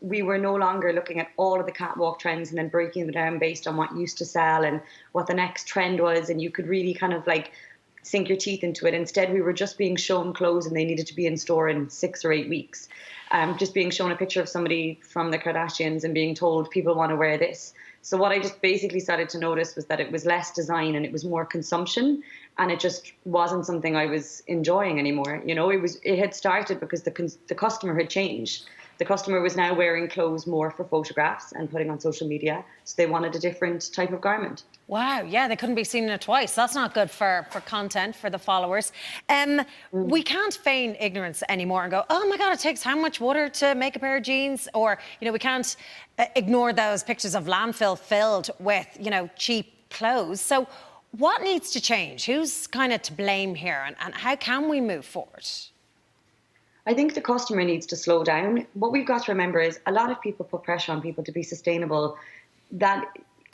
we were no longer looking at all of the catwalk trends and then breaking them down based on what used to sell and what the next trend was. And you could really kind of like sink your teeth into it. Instead, we were just being shown clothes and they needed to be in store in 6 or 8 weeks. Just being shown a picture of somebody from the Kardashians and being told people want to wear this. So what I just basically started to notice was that it was less design and it was more consumption, and it just wasn't something I was enjoying anymore. You know, it had started because the customer had changed. The customer was now wearing clothes more for photographs and putting on social media, so they wanted a different type of garment. Wow, yeah, they couldn't be seen in it twice. That's not good for content, for the followers. We can't feign ignorance anymore and go, oh my God, it takes how much water to make a pair of jeans? Or, you know, we can't ignore those pictures of landfill filled with, you know, cheap clothes. So what needs to change? Who's kind of to blame here, and how can we move forward? I think the customer needs to slow down. What we've got to remember is a lot of people put pressure on people to be sustainable. That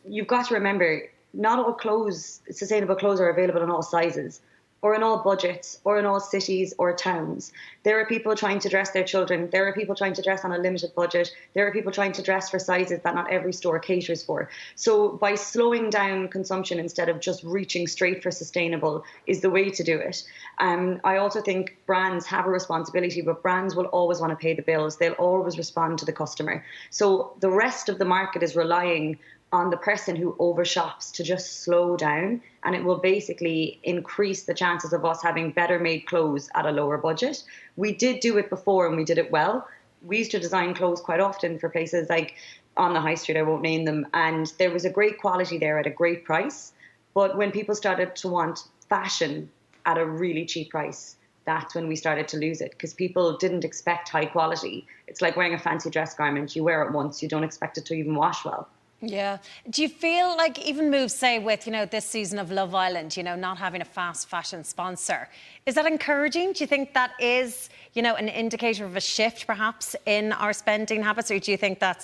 you've got to remember, not all clothes, sustainable clothes, are available in all sizes or in all budgets or in all cities or towns. There are people trying to dress their children. There are people trying to dress on a limited budget. There are people trying to dress for sizes that not every store caters for. So by slowing down consumption instead of just reaching straight for sustainable is the way to do it. I also think brands have a responsibility, but brands will always want to pay the bills. They'll always respond to the customer. So the rest of the market is relying on the person who overshops to just slow down, and it will basically increase the chances of us having better made clothes at a lower budget. We did do it before and we did it well. We used to design clothes quite often for places like on the high street, I won't name them, and there was a great quality there at a great price. But when people started to want fashion at a really cheap price, that's when we started to lose it, because people didn't expect high quality. It's like wearing a fancy dress garment. You wear it once, you don't expect it to even wash well. Yeah. Do you feel like even moves, say, with, you know, this season of Love Island, you know, not having a fast fashion sponsor, is that encouraging? Do you think that is, you know, an indicator of a shift perhaps in our spending habits? Or do you think are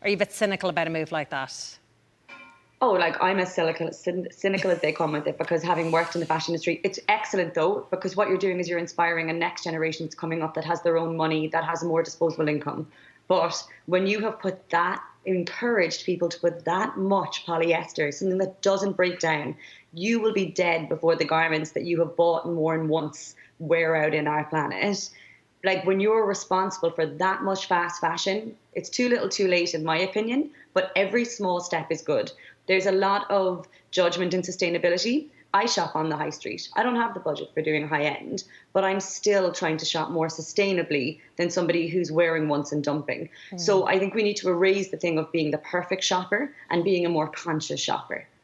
you a bit cynical about a move like that? Oh, like I'm as cynical as they come with it, because having worked in the fashion industry, it's excellent though, because what you're doing is you're inspiring a next generation that's coming up that has their own money, that has a more disposable income. But when you have encouraged people to put that much polyester, something that doesn't break down, you will be dead before the garments that you have bought and worn once wear out in our planet. Like, when you're responsible for that much fast fashion, it's too little too late in my opinion, but every small step is good. There's a lot of judgment in sustainability. I shop on the high street. I don't have the budget for doing high end, but I'm still trying to shop more sustainably than somebody who's wearing once and dumping. So I think we need to erase the thing of being the perfect shopper and being a more conscious shopper.